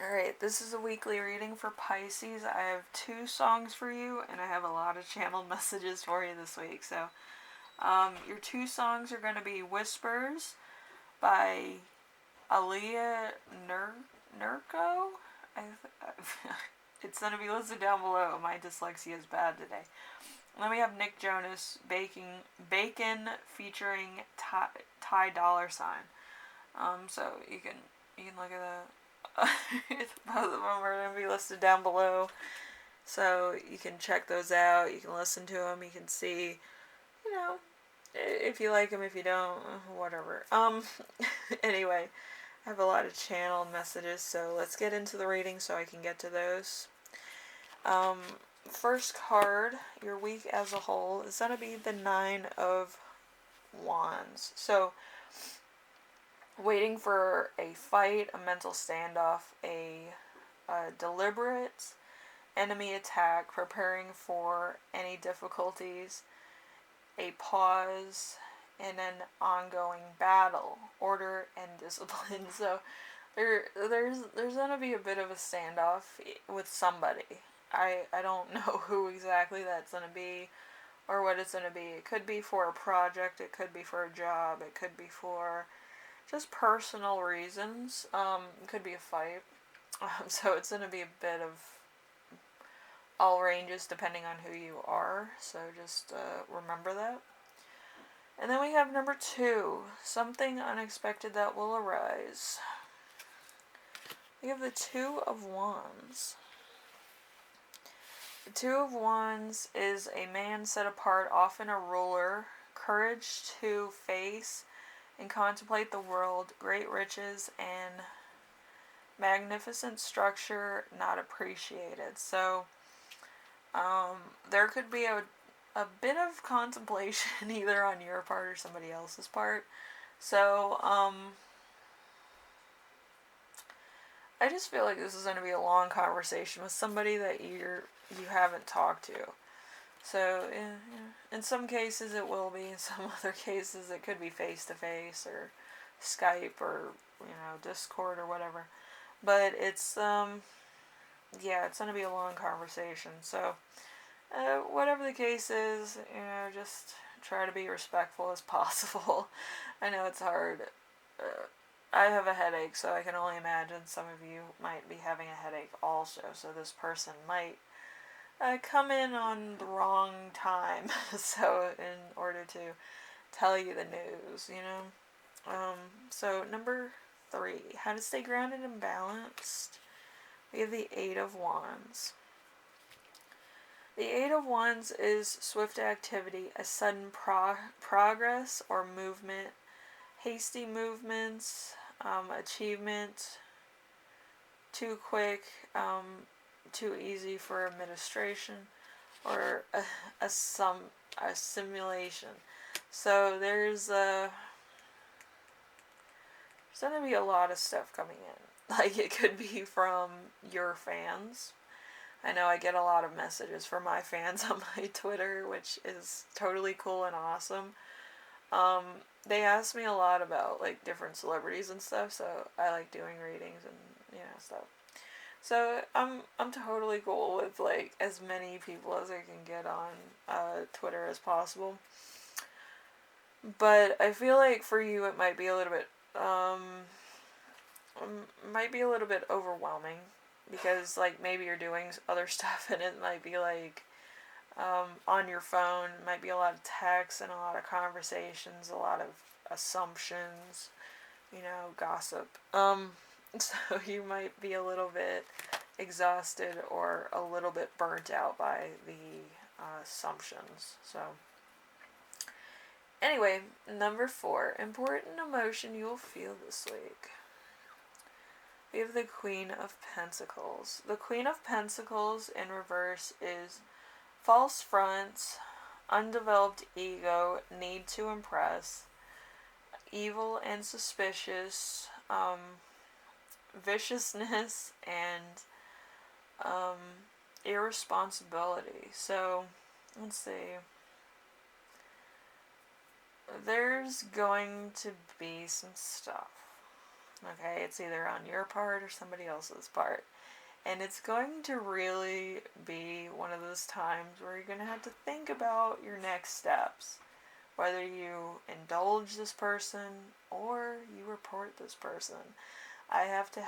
Alright, this is a weekly reading for Pisces. I have 2 songs for you, and I have a lot of channeled messages for you this week. So, your 2 songs are going to be Whispers by Ayla Nereo. It's going to be listed down below. My dyslexia is bad today. And then we have Nick Jonas, Bacon featuring Ty Dollar Sign. So you can look at that. Both of them are going to be listed down below, so you can check those out. You can listen to them. You can see, you know, if you like them. If you don't, whatever. Anyway, I have a lot of channeled messages, so let's get into the reading so I can get to those. First card, your week as a whole, is going to be the 9 of Wands. So, waiting for a fight, a mental standoff, a deliberate enemy attack, preparing for any difficulties, a pause, and an ongoing battle, order and discipline. So there's gonna be a bit of a standoff with somebody. I don't know who exactly that's gonna be or what it's gonna be. It could be for a project, it could be for a job, it could be for just personal reasons. It could be a fight. So it's going to be a bit of all ranges depending on who you are. So just remember that. And then we have number 2, something unexpected that will arise. We have the 2 of Wands. The 2 of Wands is a man set apart, often a ruler, courage to face and contemplate the world, great riches and magnificent structure not appreciated. So there could be a bit of contemplation either on your part or somebody else's part. So I just feel like this is going to be a long conversation with somebody that you haven't talked to. So in some cases it will be. In some other cases it could be face to face or Skype or Discord or whatever. But it's it's gonna be a long conversation. So whatever the case is, just try to be respectful as possible. I know it's hard. I have a headache, so I can only imagine some of you might be having a headache also. So this person might come in on the wrong time, so in order to tell you the news, So number 3, how to stay grounded and balanced. We have the 8 of Wands. The 8 of Wands is swift activity, a sudden progress or movement, hasty movements, achievement, too quick, too easy for administration, or a simulation. So there's going to be a lot of stuff coming in. Like, it could be from your fans. I know I get a lot of messages from my fans on my Twitter, which is totally cool and awesome. They ask me a lot about, like, different celebrities and stuff, so I like doing readings and, stuff. So I'm totally cool with, like, as many people as I can get on Twitter as possible. But I feel like for you it might be a little bit overwhelming, because, like, maybe you're doing other stuff and it might be like on your phone. It might be a lot of text and a lot of conversations, a lot of assumptions, gossip. So you might be a little bit exhausted or a little bit burnt out by the assumptions. So anyway, number 4, important emotion you'll feel this week. We have the Queen of Pentacles. The Queen of Pentacles in reverse is false fronts, undeveloped ego, need to impress, evil and suspicious, viciousness, and irresponsibility. So, let's see. There's going to be some stuff. Okay, it's either on your part or somebody else's part. And it's going to really be one of those times where you're going to have to think about your next steps. Whether you indulge this person or you report this person. I have to,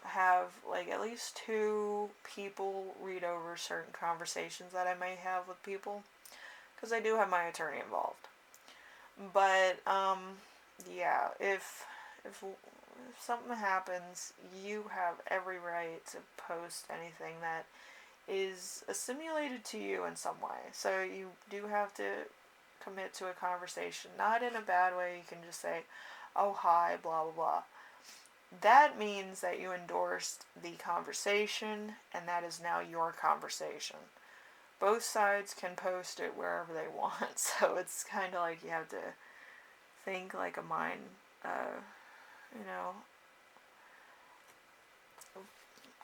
have like at least two people read over certain conversations that I may have with people. Because I do have my attorney involved. But, yeah, if something happens, you have every right to post anything that is assimilated to you in some way. So you do have to commit to a conversation, not in a bad way. You can just say, oh, hi, blah, blah, blah. That means that you endorsed the conversation, and that is now your conversation. Both sides can post it wherever they want, so it's kind of like you have to think like a mind, you know,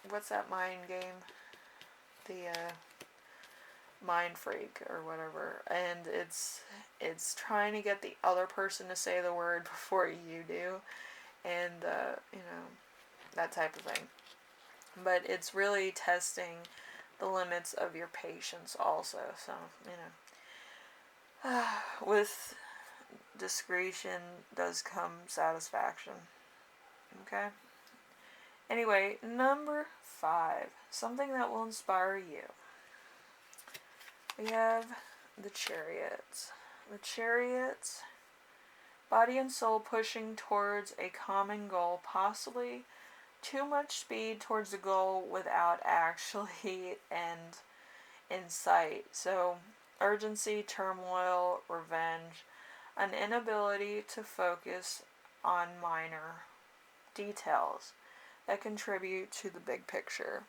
what's that mind game? The Mind Freak or whatever, and it's trying to get the other person to say the word before you do, and that type of thing. But it's really testing the limits of your patience also. So with discretion does come satisfaction. Okay. Anyway, number 5, something that will inspire you. We have the Chariot. The Chariot, body and soul pushing towards a common goal, possibly too much speed towards the goal without actually end in sight. So, urgency, turmoil, revenge, an inability to focus on minor details that contribute to the big picture.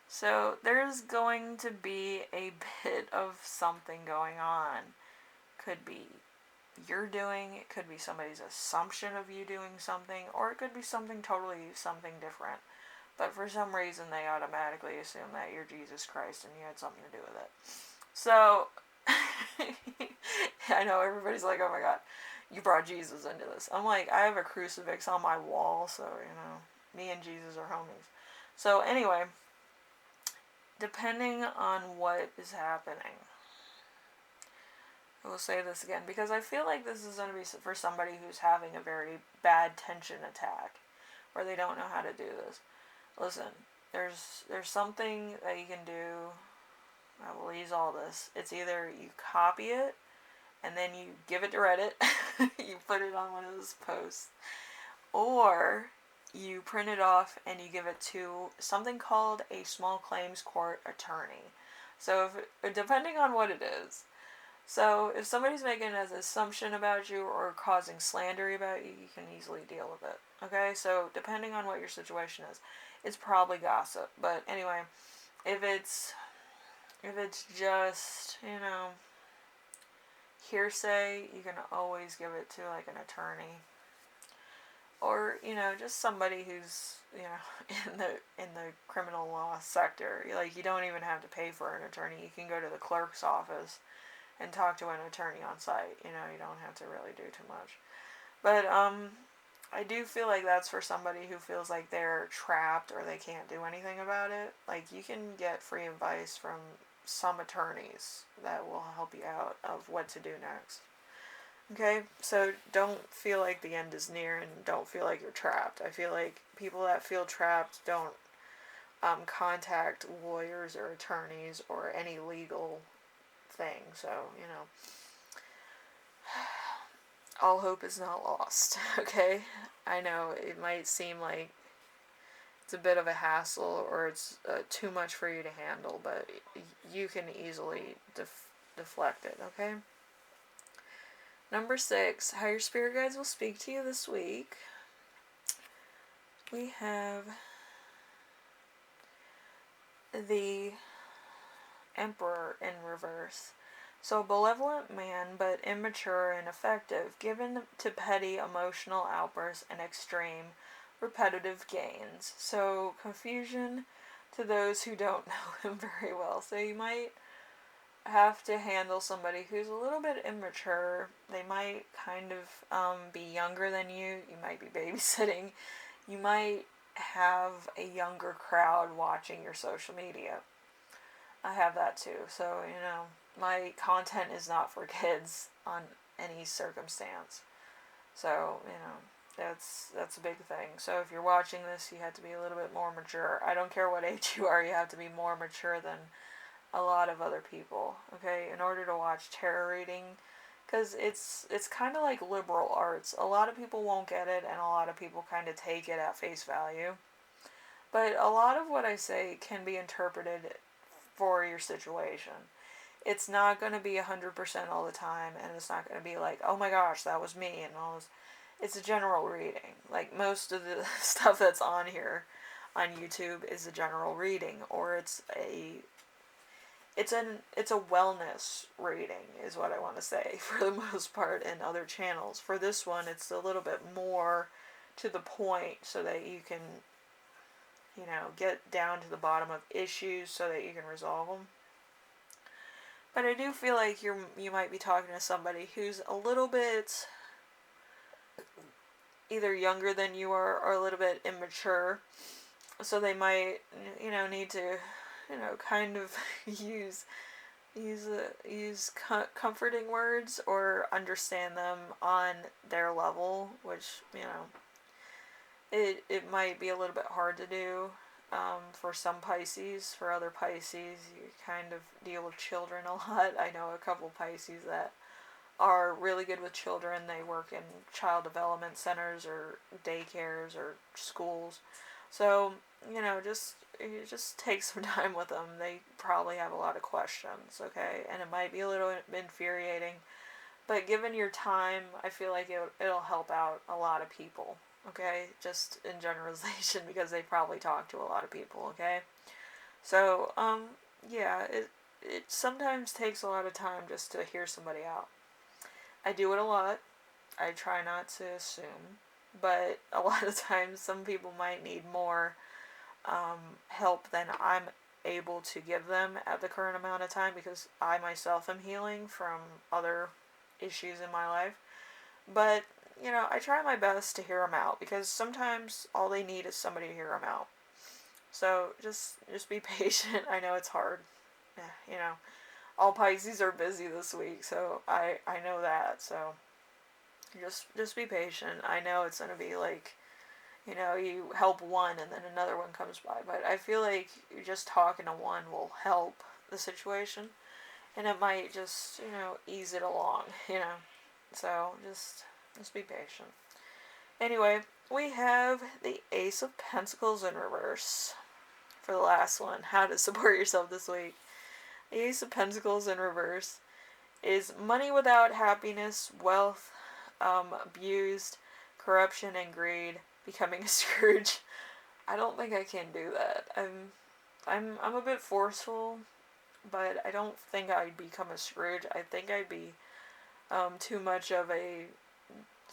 So there's going to be a bit of something going on. Could be you're doing, it could be somebody's assumption of you doing something, or it could be something different. But for some reason they automatically assume that you're Jesus Christ and you had something to do with it. So I know everybody's like, oh my god, you brought Jesus into this. I'm like, I have a crucifix on my wall, so me and Jesus are homies. So anyway, depending on what is happening, I will say this again because I feel like this is going to be for somebody who's having a very bad tension attack where they don't know how to do this. Listen, there's something that you can do that will ease all this. It's either you copy it and then you give it to Reddit, you put it on one of those posts, or you print it off and you give it to something called a small claims court attorney. So depending on what it is. So if somebody's making an assumption about you or causing slander about you, you can easily deal with it. Okay? So depending on what your situation is, it's probably gossip. But anyway, if it's just, hearsay, you can always give it to like an attorney. Or, just somebody who's, in the criminal law sector. Like, you don't even have to pay for an attorney. You can go to the clerk's office and talk to an attorney on site. You don't have to really do too much. But, I do feel like that's for somebody who feels like they're trapped or they can't do anything about it. Like, you can get free advice from some attorneys that will help you out of what to do next. Okay, so don't feel like the end is near and don't feel like you're trapped. I feel like people that feel trapped don't contact lawyers or attorneys or any legal thing. So, all hope is not lost, okay? I know it might seem like it's a bit of a hassle or it's too much for you to handle, but you can easily deflect it, okay? Number 6, how your spirit guides will speak to you this week. We have the Emperor in reverse. So a benevolent man, but immature and ineffective, given to petty emotional outbursts and extreme repetitive gains. So confusion to those who don't know him very well. So you might have to handle somebody who's a little bit immature. They might kind of be younger than you. You might be babysitting. You might have a younger crowd watching your social media. I have that too. So, my content is not for kids on any circumstance. So, that's a big thing. So if you're watching this, you have to be a little bit more mature. I don't care what age you are, you have to be more mature than a lot of other people, okay, in order to watch tarot reading, because it's kind of like liberal arts. A lot of people won't get it, and a lot of people kind of take it at face value. But a lot of what I say can be interpreted for your situation. It's not going to be 100% all the time, and it's not going to be like, oh my gosh, that was me, and all this. It's a general reading. Like most of the stuff that's on here on YouTube is a general reading, or it's a wellness reading is what I want to say for the most part in other channels. For this one, it's a little bit more to the point so that you can, get down to the bottom of issues so that you can resolve them. But I do feel like you might be talking to somebody who's a little bit either younger than you are or a little bit immature. So they might, need to, kind of use comforting words or understand them on their level, which, it might be a little bit hard to do. For some Pisces. For other Pisces, you kind of deal with children a lot. I know a couple Pisces that are really good with children. They work in child development centers or daycares or schools. So, just take some time with them. They probably have a lot of questions, okay? And it might be a little infuriating. But given your time, I feel like it'll help out a lot of people, okay? Just in generalization, because they probably talk to a lot of people, okay? So, yeah, it sometimes takes a lot of time just to hear somebody out. I do it a lot. I try not to assume. But a lot of times, some people might need more help than I'm able to give them at the current amount of time, because I myself am healing from other issues in my life. But, I try my best to hear them out, because sometimes all they need is somebody to hear them out. So just be patient. I know it's hard. Yeah, all Pisces are busy this week, so I know that. So just be patient. I know it's going to be like, you help one and then another one comes by. But I feel like just talking to one will help the situation. And it might just, ease it along, So just be patient. Anyway, we have the Ace of Pentacles in reverse for the last one. How to support yourself this week. The Ace of Pentacles in reverse is money without happiness, wealth abused, corruption and greed, becoming a Scrooge. I don't think I can do that. I'm a bit forceful, but I don't think I'd become a Scrooge. I think I'd be too much of a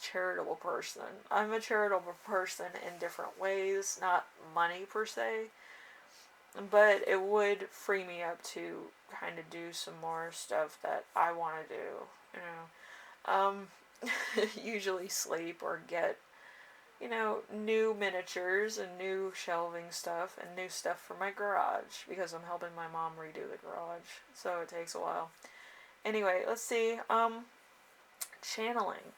charitable person. I'm a charitable person in different ways, not money per se, but it would free me up to kind of do some more stuff that I want to do. Usually sleep or get, new miniatures and new shelving stuff and new stuff for my garage, because I'm helping my mom redo the garage, so it takes a while. Anyway, let's see. Channeling.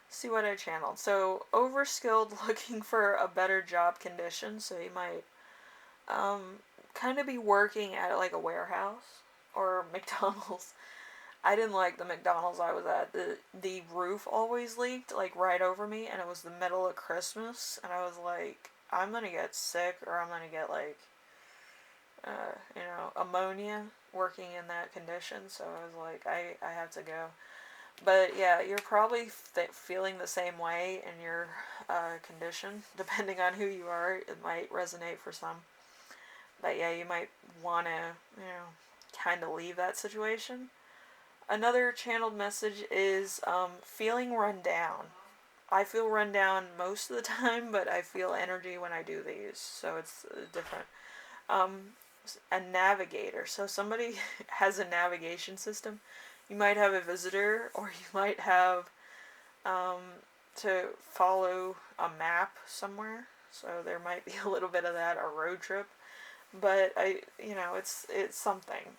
See what I channeled. So, overskilled, looking for a better job condition. So you might kind of be working at like a warehouse or McDonald's. I didn't like the McDonald's I was at. The roof always leaked, like, right over me, and it was the middle of Christmas, and I was like, I'm gonna get sick, or I'm gonna get, like, ammonia working in that condition, so I was like, I have to go. But, yeah, you're probably feeling the same way in your condition. Depending on who you are, it might resonate for some. But, yeah, you might want to, kind of leave that situation. Another channeled message is feeling run down. I feel run down most of the time, but I feel energy when I do these, so it's different. a navigator. So somebody has a navigation system. You might have a visitor, or you might have um, to follow a map somewhere. So there might be a little bit of that, a road trip. But it's something.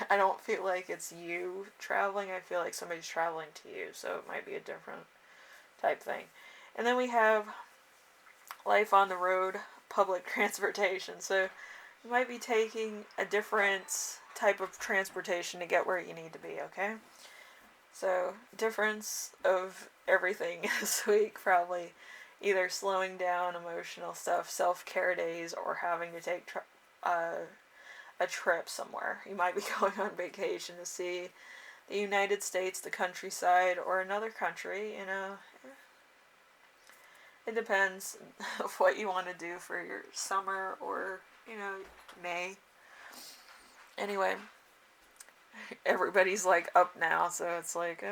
I don't feel like it's you traveling. I feel like somebody's traveling to you. So it might be a different type thing. And then we have life on the road, public transportation. So you might be taking a different type of transportation to get where you need to be, okay? So, difference of everything this week, probably either slowing down emotional stuff, self-care days, or having to take a trip somewhere. You might be going on vacation to see the United States, the countryside, or another country, It depends of what you want to do for your summer or, May. Anyway, everybody's like up now, so it's like,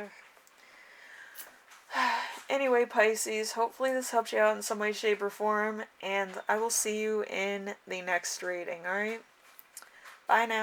Anyway, Pisces, hopefully this helps you out in some way, shape, or form, and I will see you in the next reading, alright? Bye now.